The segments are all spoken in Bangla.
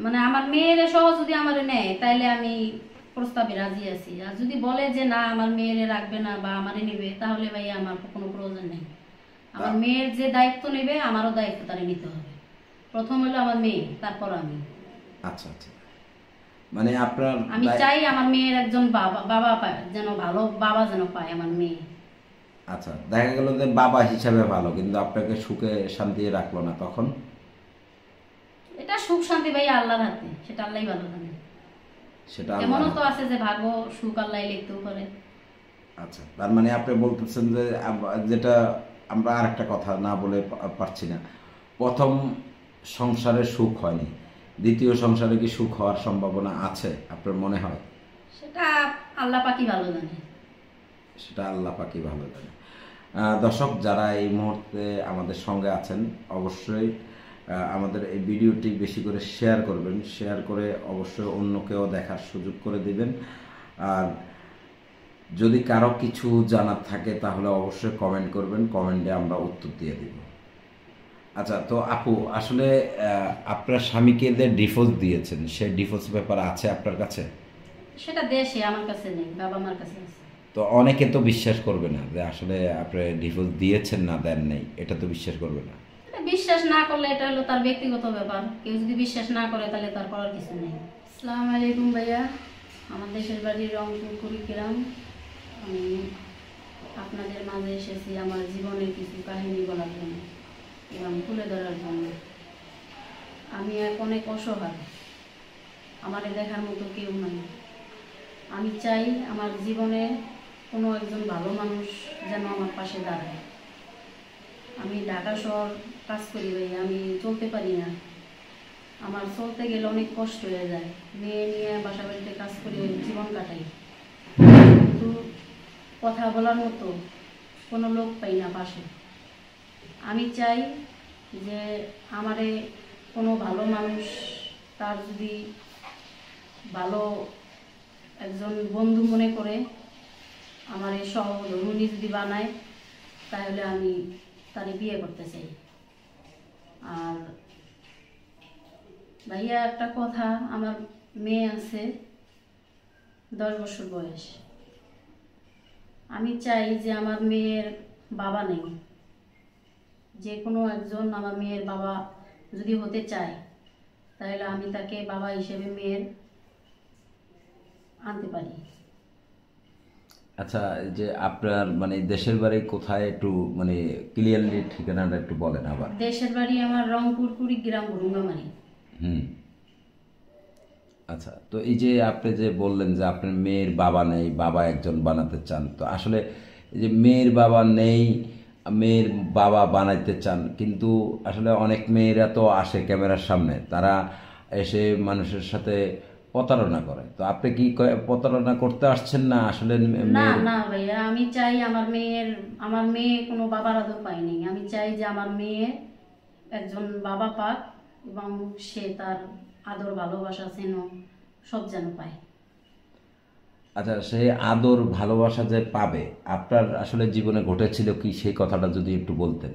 মানে আমার মেয়ের সহ যদি আমার নেয় তাইলে আমি প্রস্তাবে রাজি আছি, আর যদি বলে যে না আমার মেয়েরে রাখবে না বা আমারে নেবে, তাহলে ভাই আমার কোনো প্রয়োজন নেই। আমার মেয়ের যে দায়িত্ব নেবে আমারও দায়িত্ব তারে নিতে হবে। প্রথম হলো আমার মেয়ে, তারপর আমি। আচ্ছা আচ্ছা, মানে আপনার আমি চাই আমার মেয়ের একজন বাবা বাবা পায়, যেন ভালো বাবা যেন পায় আমার মেয়ে। আচ্ছা, দেখা গেল যে বাবা হিসাবে ভালো, কিন্তু আপনাকে সুখে শান্তি রাখলো না, তখন? এটা সুখ শান্তি ভাই আল্লাহর হাতে, সেটা আল্লাহই ভালো জানে। সেটা এমনও তো আছে যে ভাগ্য সুখ আল্লাহ লিখতেও পারে। আচ্ছা, তার মানে আপনি বলতেছেন যে যেটা আমরা আর একটা কথা না বলে পারছি না, প্রথম সংসারে সুখ হয়নি, দ্বিতীয় সংসারে কি সুখ হওয়ার সম্ভাবনা আছে আপনার মনে হয়? সেটা আল্লাহ পাকই ভালো জানে। সেটা আল্লাহ পাকই ভালো জানে। দর্শক যারা এই মুহূর্তে আমাদের সঙ্গে আছেন, অবশ্যই আমাদের এই ভিডিওটি বেশি করে শেয়ার করবেন, শেয়ার করে অবশ্যই অন্যকেও দেখার সুযোগ করে দিবেন। আর যদি কারো কিছু জানার থাকে তাহলে অবশ্যই কমেন্ট করবেন, কমেন্টে আমরা উত্তর দিয়ে দিব। আচ্ছা, তো আপু আসলে আপনার স্বামীকে যে ডিভোর্স দিয়েছেন, সেই ডিভোর্স পেপার আছে আপনার কাছে? সেটা দেশে, আমার কাছে নেই, বাবা মার কাছে আছে। তো অনেকে তো বিশ্বাস করবে না যে আসলে আপনি ডিভোর্স দিয়েছেন না দেন নাই, এটা তো বিশ্বাস করবে না। এটা বিশ্বাস না করলে এটা হলো তার ব্যক্তিগত ব্যাপার, কেউ যদি বিশ্বাস না করে তাহলে তার করার কিছু নেই। আসসালামু আলাইকুম ভাইয়া, আমার দেশের বাড়ি রংপুর কুড়িগ্রাম। আমি আপনাদের মাঝে এসেছি আমার জীবনের কিছু কাহিনী বলার জন্য এবং তুলে ধরার জন্য। আমি এক অনেক অসহায়, আমার দেখার মতো কেউ নাই। আমি চাই আমার জীবনে কোনো একজন ভালো মানুষ যেন আমার পাশে দাঁড়ায়। আমি ঢাকা শহর কাজ করি ভাই, আমি চলতে পারি না, আমার চলতে গেলে অনেক কষ্ট হয়ে যায়। মেয়ে নিয়ে বাসা বাড়িতে কাজ করে জীবন কাটাই, কিন্তু কথা বলার মতো কোনো লোক পাই না পাশে। আমি চাই যে আমারে কোনো ভালো মানুষ, তার যদি ভালো একজন বন্ধু মনে করে আমার এই সহধর্মিণী যদি বানায়, তাহলে আমি তারে বিয়ে করতে চাই। আর ভাইয়া একটা কথা, আমার মেয়ে আছে 10 বছর বয়স। আমি চাই যে আমার মেয়ের বাবা নেই, যে কোনো একজন আমার মেয়ের বাবা যদি হতে চায় তাহলে আমি তাকে বাবা হিসেবে মেয়ের আনতে পারি। আচ্ছা, যে আপনার মানে দেশের বাড়ি কোথায়, একটু মানে ক্লিয়ারলি ঠিকানাটা একটু বলেন আবার। দেশের বাড়ি আমার রংপুর কুড়িগ্রাম ভুরুঙ্গামারি। হুম। আচ্ছা, তো এই যে আপনি যে বললেন যে আপনার মেয়ের বাবা নেই, বাবা একজন বানাতে চান, তো আসলে এই যে মেয়ের বাবা নেই, মেয়ের বাবা বানাইতে চান, কিন্তু আসলে অনেক মেয়েরা তো আসে ক্যামেরার সামনে, তারা এসে মানুষের সাথে প্রতারণা করে, তো আপনি কি প্রতারণা করতে আসছেন না আসলে না মেয়ের? না ভাইয়া, আমি চাই আমার মেয়ে কোনো বাবার আদর পায়নি। আমি চাই যে আমার মেয়ে একজন বাবা পাক এবং সে তার আদর ভালোবাসা যেন সব যেন পায়। আচ্ছা, সেই আদর ভালোবাসা যে পাবে, আপনার আসলে জীবনে ঘটেছিল কি সেই কথাটা যদি একটু বলতেন।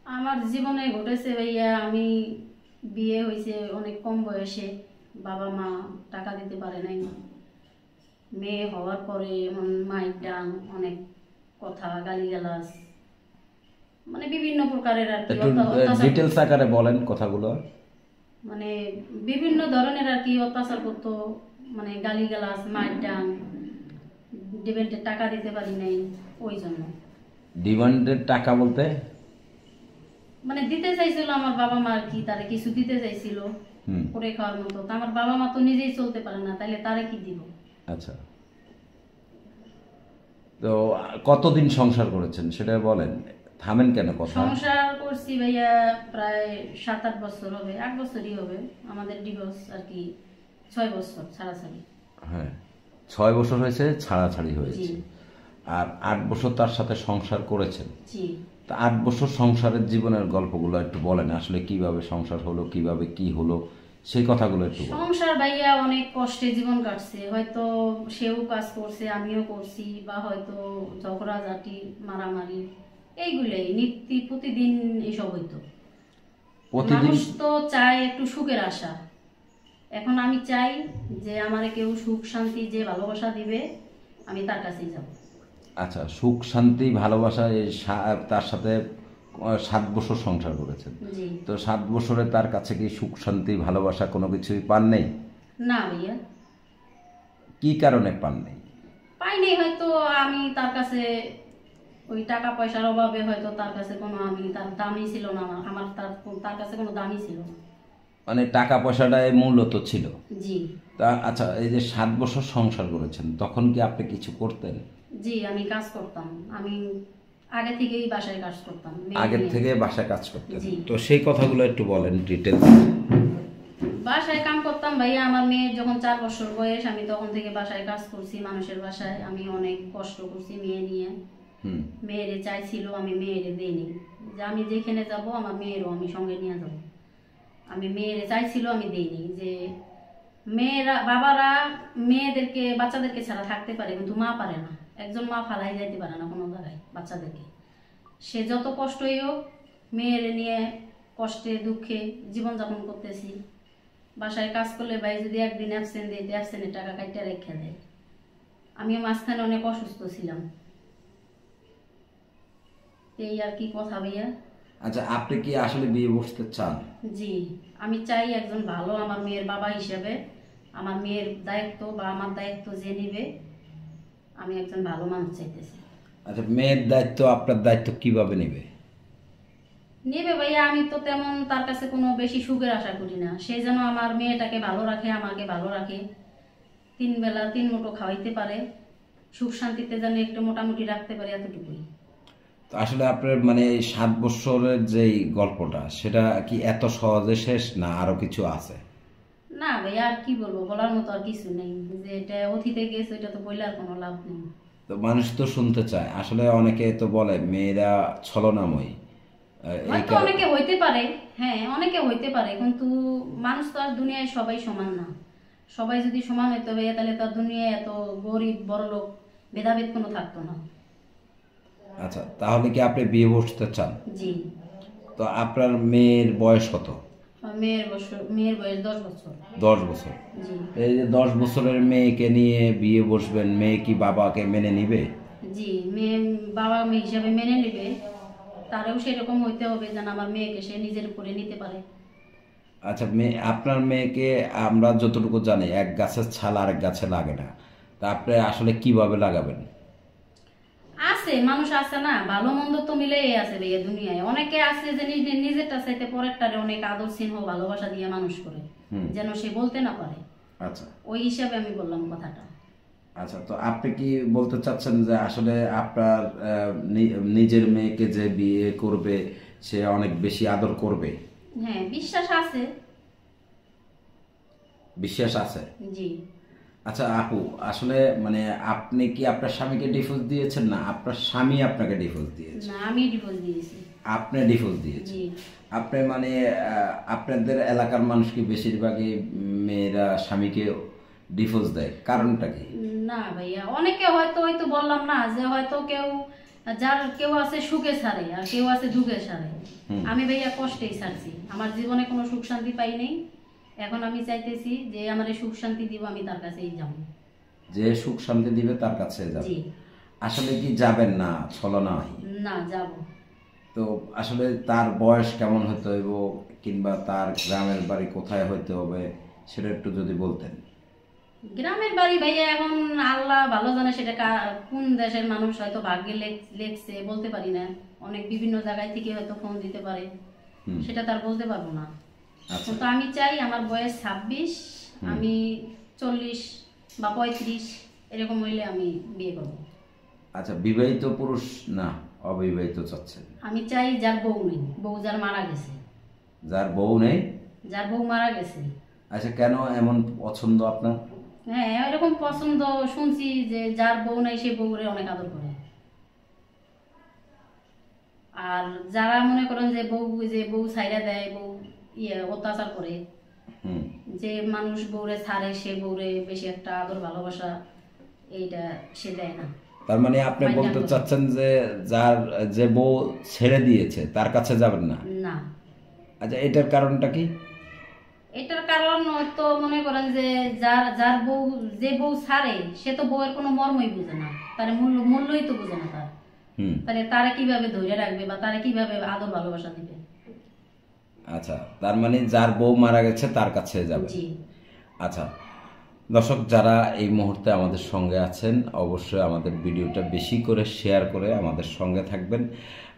আমার জীবনে ঘটেছে ভাইয়া, আমি বিয়ে হয়েছে অনেক কম বয়সে, বাবা মা টাকা দিতে পারে নাই। মেয়ে হওয়ার পরে মায়ের ডাং, অনেক কথা, গালিগালাজ, মানে বিভিন্ন প্রকারের আর কি একটু অত্যাচার ডিটেলস করতো। আকারে বলেন কথাগুলো। মানে বিভিন্ন ধরনের আর কি অত্যাচার করতো, মানে গালিগালাজ, মায়ের ডাং, ডিমান্ডের টাকা দিতে পারি নাই ওই জন্য। ডিমান্ডের টাকা বলতে? মানে দিতে চাইছিল আমার বাবা মা আর কি, তারে কিছু দিতে চাইছিল করে খাওয়ার মতো। তো আমার বাবা মা তো নিজেই চলতে পারে না, তাহলে তারে কি দিব। আচ্ছা, তো কতদিন সংসার করেছেন সেটা বলেন, থামেন কেন কথা? সংসার করছি ভাইয়া প্রায় 7-8 বছর হবে, 8 বছরই হবে। আমাদের ডিভোর্স আর কি 6 বছর ছাড়াছাড়ি। হ্যাঁ, 6 বছর হয়েছে ছাড়াছাড়ি হয়েছে। জি আর 8 বছর তার সাথে সংসার করেছেন। জি। তা 8 বছর সংসারের জীবনের গল্পগুলো একটু বলেন, আসলে কিভাবে সংসার হলো, কিভাবে কি হলো, সেই কথাগুলো একটু বলেন। সংসার ভাইয়া অনেক কষ্টে জীবন কাটছে, হয়তো সেও কাজ করছে আমিও করছি, বা হয়তো ঝগড়াঝাটি মারামারি এইগুলাই নিত্য প্রতিদিন এসব হইতো। প্রতিদিন? মানুষ তো চায় একটু সুখের আশা, এখন আমি চাই যে আমারে কেউ সুখ শান্তি যে ভালোবাসা দিবে আমি তার কাছেই যাব। আচ্ছা, সুখ শান্তি ভালোবাসা তার সাথে 7 বছর সংসার করেছেন, জি। তো 7 বছরে তার কাছে কি সুখ শান্তি ভালোবাসা কোনো কিছুই পান নেই? না ভাইয়া, কি কারণে পান নেই? পাইনি, হয়তো আমি তার কাছে ওই টাকা পয়সার অভাবে হয়তো তার কাছে কোনো আমি তার দামই ছিল না, আমার তার কাছে কোনো দামই ছিল না। মানে টাকা পয়সাটাই মূলত ছিল। জি। তা আচ্ছা, এই যে 7 বছর সংসার করেছেন, তখন কি আপনি কিছু করতেন? জি, আমি কাজ করতাম। আমি আগে থেকেই বাসায় কাজ করতাম, আগের থেকে বাসায় কাজ করতেন, জি। তো সেই কথাগুলো একটু বলেন ডিটেলস। বাসায় কাম করতাম ভাইয়া। আমার মেয়ের যখন 4 বছর বয়স আমি তখন থেকে বাসায় কাজ করছি, মানুষের বাসায়। আমি অনেক কষ্ট করছি মেয়ে নিয়ে। মেয়েরে চাইছিল, আমি মেয়েরে দেইনি, যে আমি যেখানে যাব আমার মেয়েরও আমি সঙ্গে নিয়ে যাব। আমি মেয়েরে চাইছিল, আমি দেইনি। যে মেয়েরা বাবারা মেয়েদেরকে বাচ্চাদেরকে ছাড়া থাকতে পারে, কিন্তু মা পারে না। একজন মা ফালাই যাইতে পারে না কোনো জায়গায় বাচ্চাদেরকে। সে যত কষ্টই হোক মেয়েরে নিয়ে কষ্টে দুঃখে জীবনযাপন করতেছি। বাসায় কাজ করলে ভাই যদি একদিন অ্যাবসেন্ট দেয়, অ্যাবসেন্টের টাকা কাইটা রেখে দেয়। আমিও মাঝখানে অনেক অসুস্থ ছিলাম, এই আর কি কথা ভাইয়া। আচ্ছা, আপনি কি আসলে বিয়ে বসতে চান? জি, আমি চাই একজন ভালো আমার মেয়ের বাবা হিসেবে আমার মেয়ের দায়িত্ব বা আমার দায়িত্ব যে নিবে, আমি একজন ভালো মানুষ চাইতেছি। আচ্ছা, মেয়ের দায়িত্ব আপনার দায়িত্ব কিভাবে নেবে? নেবে ভাইয়া, আমি তো তেমন তার কাছে কোনো বেশি সুখের আশা করি না। সে যেন আমার মেয়েটাকে ভালো রাখে, আমাকে ভালো রাখে, 3 বেলা 3 মুঠো খাওয়াইতে পারে, সুখ শান্তিতে যেন একটু মোটামুটি রাখতে পারে, এতটুকুই। তো আসলে আপনার মানে এই 7 বছরের যেই গল্পটা, সেটা কি এত সহজে শেষ, না আরো কিছু আছে? না ভাইয়া, আর কি বলবো, বলার মতো আর কিছু নেই। যে এটা অতীতে গেছে ওইটা তো বইলে আর কোনো লাভ নেই। তো মানুষ তো শুনতে চায়, আসলে অনেকে তো বলে মেয়েরা ছলনাময়ী। এই হয়তো অনেকে হইতে পারে, হ্যাঁ অনেকে হইতে পারে, কিন্তু মানুষ তো আর দুনিয়ায় সবাই সমান না। সবাই যদি সমান হইতে হবে তাহলে তো আর দুনিয়ায় এত গরিব বড়লোক ভেদাভেদ কোনো থাকতো না। আচ্ছা, তাহলে কি আপনি বিয়ে বসতে চান? জি। তো আপনার মেয়ের বয়স কত? আমার মেয়ের বয়স 10 বছর। 10 বছর। জি। এই যে 10 বছরের মেয়েকে নিয়ে বিয়ে বসবেন, মেয়ে কি বাবাকে মেনে নিবে? জি, মেয়ে বাবা মেয়ে হিসাবে মেনে নেবে। তারও সেরকম হইতে হবে যেন আমার মেয়েকে সে নিজের উপরে নিতে পারে। আচ্ছা, আপনার মেয়েকে আমরা যতটুকু জানি এক গাছের ছাল আরেক গাছে লাগে না, তা আপনি আসলে কিভাবে লাগাবেন? আছে মানুষ আছে না, ভালো মন্দ তো মিলেই আছে ভাইয়া দুনিয়ায়। অনেকে আছে যে নিজেরটা চাইতে পরেরটারে অনেক আদর স্নেহ ভালোবাসা দিয়ে মানুষ করে, যেন সে বলতে না পারে। আচ্ছা, ওই হিসাবে আমি বললাম কথাটা। আচ্ছা, তো আপনি কি বলতে চাচ্ছেন যে আসলে আপনার নিজের মেয়েকে যে বিয়ে করবে সে অনেক বেশি আদর করবে? হ্যাঁ, বিশ্বাস আছে। বিশ্বাস আছে? জি। আচ্ছা আপু, আসলে মানে আপনি কি আপনার স্বামীকে ডিভোর্স দিয়েছেন, না আপনার স্বামী আপনাকে ডিভোর্স দিয়েছে? না, আমি ডিভোর্স দিয়েছি। আপনি ডিভোর্স দিয়েছেন? জি। আপনি মানে আপনাদের এলাকার মানুষ কি বেশিরভাগই মেয়েরা স্বামীকে ডিভোর্স দেয়, কারণটা কি? না ভাইয়া, অনেকে হয়তো হয়তো বললাম না যে হয়তো কেউ আছে সুখে ছাড়ে আর কেউ আছে দুঃখে ছাড়ে। আমি ভাইয়া কষ্টেই ছাড়ছি, আমার জীবনে কোনো সুখ শান্তি পাই নাই। এখন আমি চাইতেছি যে আমার সুখ শান্তি দিব, আমি তার কাছেই যাব। যে সুখ শান্তি দিবে তার কাছে যাবেন? জি। আসলে কি যাবেন না ছলনায়? না, যাব। তো আসলে তার বয়স কেমন হতে হইব, কিংবা তার গ্রামের বাড়ি কোথায় হইতে হবে, সেটা একটু যদি বলতেন। গ্রামের বাড়ি ভাইয়া এখন আল্লাহ ভালো জানে, সেটা কোন দেশের মানুষ হয়তো ভাগ্যে লেখছে বলতে পারি না। অনেক বিভিন্ন জায়গায় থেকে হয়তো ফোন দিতে পারে, সেটা তার বলতে পারবো না। কিন্তু আমি চাই আমার বয়স 26, আমি 40 বা 35 এরকম হইলে আমি বিয়ে করব। আচ্ছা, বিবাহিত পুরুষ না অবিবাহিত চাচ্ছেন? আমি চাই যার বউ নেই, বউ যার মারা গেছে। যার বউ নেই? যার বউ মারা গেছে। আচ্ছা, কেন এমন পছন্দ আপনার? হ্যাঁ, এরকম পছন্দ শুনছি যে যার বউ নাই সে বউরে অনেক আদর করে। আর যারা মনে করেন যে বউ ছাইরা দেয়, বউ অত্যাচার করে, যে মানুষ বউরে ছাড়ে সে বউরে বেশি একটা আদর ভালোবাসা এইটা সে দেয় না। তার মানে আপনি বলতে চাচ্ছেন যে যে বউ ছেড়ে দিয়েছে তার কাছে যাবেন না? না। আচ্ছা, এটার কারণটা কি? এটার কারণ তো মনে করেন যে যার যার বউ, যে বউ ছাড়ে সে তো বউয়ের কোনো মর্মই বুঝে না, তার মূল্যই তো বুঝে না তার। তাহলে তারা কিভাবে ধরে রাখবে বা তারা কিভাবে আদর ভালোবাসা দিবে? আচ্ছা, তার মানে যার বউ মারা গেছে তার কাছে যাবে। জি। আচ্ছা দর্শক, যারা এই মুহূর্তে আমাদের সঙ্গে আছেন অবশ্যই আমাদের ভিডিওটা বেশি করে শেয়ার করে আমাদের সঙ্গে থাকবেন।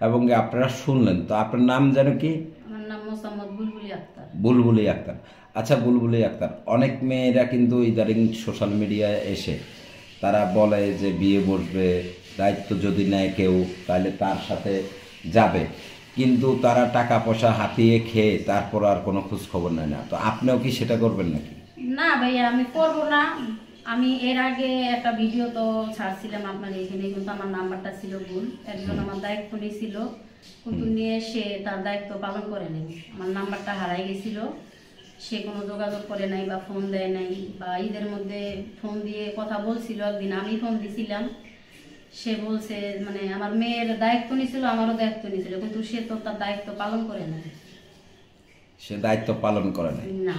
এবং আপনারা শুনলেন তো, আপনার নাম যেন কি? আমার নাম মোসাম্মদ বুলবুলি আক্তার। বুলবুলি আক্তার। আচ্ছা বুলবুলি আক্তার, অনেক মেয়েরা কিন্তু ইদারিং সোশ্যাল মিডিয়ায় এসে তারা বলে যে বিয়ে বসবে, দায়িত্ব যদি নেয় কেউ তাহলে তার সাথে যাবে, কিন্তু তারা টাকা পয়সা হাতিয়ে খেয়ে তারপর আর কোনো খোঁজ খবর নেয় না। তো আপনিও কি সেটা করবেন নাকি? না ভাইয়া, আমি করবো না। আমি এর আগে একটা ভিডিও তো ছাড়ছিলাম আপনার এখানে, কিন্তু আমার নাম্বারটা ছিল ভুল। একজন আমার দায়িত্ব নিয়েছিল, কিন্তু নিয়ে সে তার দায়িত্ব পালন করে নেই। আমার নাম্বারটা হারাই গেছিল, সে কোনো যোগাযোগ করে নাই বা ফোন দেয় নাই, বা ঈদের মধ্যে ফোন দিয়ে কথা বলছিল। একদিন আমি ফোন দিছিলাম, সে বলছে মানে আমার মেয়ের দায়িত্ব নিয়েছিল, আমারও দায়িত্ব নিয়েছিল, কিন্তু সে তো তার দায়িত্ব পালন করে নাই। সে দায়িত্ব পালন করে নাই? না।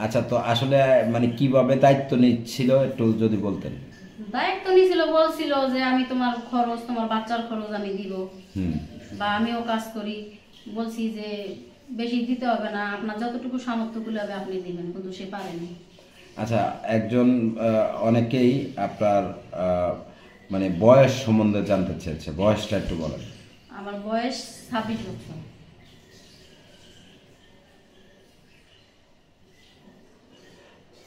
আচ্ছা, তো আসলে মানে কিভাবে দায়িত্ব নিচ্ছিল একটু যদি বলতেন। দায়িত্ব নিয়েছিল, বলছিল যে আমি তোমার খরচ, তোমার বাচ্চার খরচ আমি দিব, বা আমিও কাজ করি। বলছি যে বেশি দিতে হবে না, আপনার যতটুকু সামর্থ্য কুলাবে আপনি দিবেন, কিন্তু সে পারেনি। আচ্ছা, একজন অনেকেই আপনার মানে বয়স সম্বন্ধে জানতে চেয়েছে, বয়সটা একটু বলেন। আমার বয়স 26 বছর।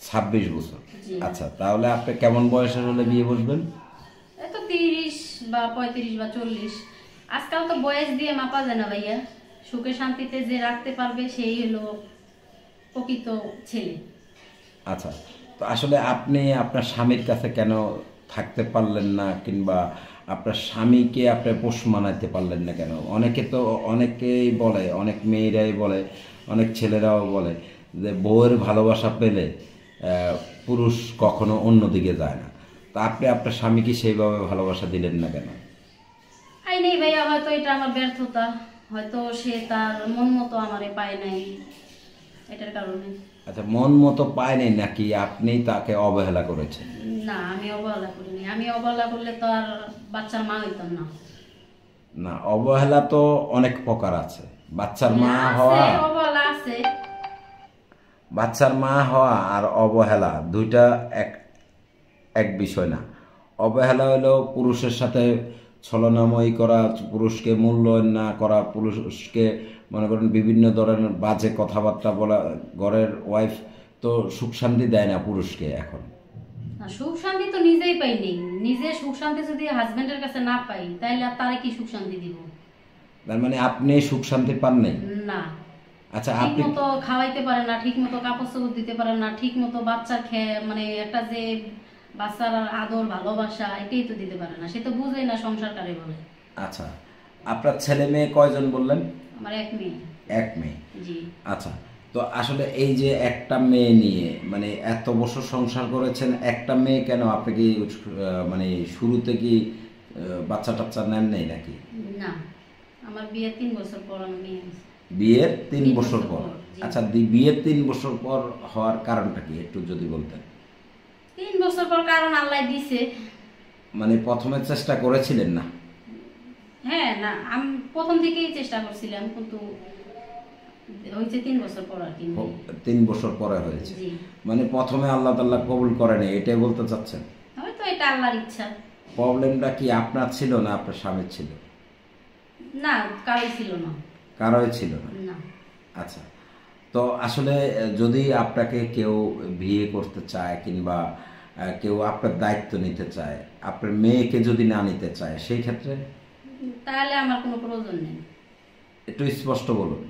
26 বছর। জি। আচ্ছা, তাহলে আপনি কেমন বয়সের হলে বিয়ে বসবেন? এত 30 বা 35 বা 40। আজকাল তো বয়স দিয়ে মাপা যায় না ভাইয়া। সুখে শান্তিতে যে রাখতে পারবে সেই হলো প্রকৃত ছেলে। আচ্ছা, তো আসলে আপনি আপনার স্বামীর কাছে কেন থাকতে পারলেন না, কিংবা আপনার স্বামীকে আপনি পোষ মানাইতে পারলেন না কেন? অনেকেই বলে, অনেক মেয়েরাই বলে, অনেক ছেলেরাও বলে যে বউয়ের ভালোবাসা পেলে পুরুষ কখনো অন্যদিকে যায় না। তো আপনি আপনার স্বামীকে সেইভাবে ভালোবাসা দিলেন না কেন? আই নেই ভাইয়া, হয়তো এটা আমার ব্যর্থতা, হয়তো সে তার মন মতো আমারে পায় নাই, এটার কারণে। আচ্ছা, মন মতো পায়নি নাকি আপনি তাকে অবহেলা করেছেন? না, আমি অবহেলা করিনি। আমি অবহেলা করলে তো আর বাচ্চার মা হইতাম না। না, অবহেলা তো অনেক প্রকার আছে। বাচ্চার মা হওয়া, অবহেলা আছে। বাচ্চার মা হওয়া আর অবহেলা দুইটা এক বিষয় না। অবহেলা হলো পুরুষের সাথে ছলনাময়ী করা, পুরুষকে মূল্যায়ন না করা, পুরুষকে মনে করেন বিভিন্ন ধরনের বাজে কথাবার্তা বলা। ঘরের ওয়াইফ তো সুখ শান্তি দেয় না পুরুষকে। এখন সুখ শান্তি তো নিজেই পাইনি। নিজে সুখ শান্তি যদি হাজবেন্ডের কাছে না পাই, তাহলে আর তারে কি সুখ শান্তি দিব? তার মানে আপনি সুখ শান্তি পান নাই? না। আচ্ছা, ঠিক আপনি মতো খাওয়াইতে পারেন না, ঠিক মতো কাপড় চোপড় দিতে পারেন না, ঠিক মতো বাচ্চা মানে একটা যে বাচ্চার আদর ভালোবাসা এটাই তো দিতে পারে না। সে তো বুঝেই না সংসার কারে বলে। আচ্ছা, আপনার ছেলে মেয়ে কয়জন বললেন? আমার এক মেয়ে। এক মেয়ে। জি। আচ্ছা, তো আসলে এই যে একটা মেয়ে নিয়ে মানে এত বছর সংসার করেছেন, একটা মেয়ে কেন? আপনি কি মানে শুরুতে কি বাচ্চা টাচ্চা নেন নাই নাকি? না, আমার বিয়ের 3 বছর পর আমি মেয়ে হয়েছে। বিয়ের 3 বছর পর? জি। আচ্ছা, বিয়ের 3 বছর পর হওয়ার কারণটা কি একটু যদি বলতেন। 3 বছর পর কারণ আল্লাহ দিছে। মানে প্রথমে চেষ্টা করেছিলেন না? হ্যাঁ, না আমি প্রথম থেকেই চেষ্টা করছিলাম, কিন্তু হয়েছে 3 বছর পর আর কি। 3 বছর পরে হয়েছে। জি। মানে প্রথমে আল্লাহ তাআলা কবুল করেনি, এটাই বলতে চাচ্ছেন? হয়তো এটা আল্লাহর ইচ্ছা। প্রবলেমটা কি আপনার ছিল না আপনার স্বামীর ছিল? না, কারোই ছিল না। কারোই ছিল না? না। আচ্ছা, তো আসলে যদি আপনাকে কেউ বিয়ে করতে চায়, কিংবা কেউ আপনার দায়িত্ব নিতে চায়, আপনার মেয়েকে যদি না নিতে চায়, সেই ক্ষেত্রে? তাহলে আমার কোনো প্রয়োজন নেই। একটু স্পষ্ট বলুন।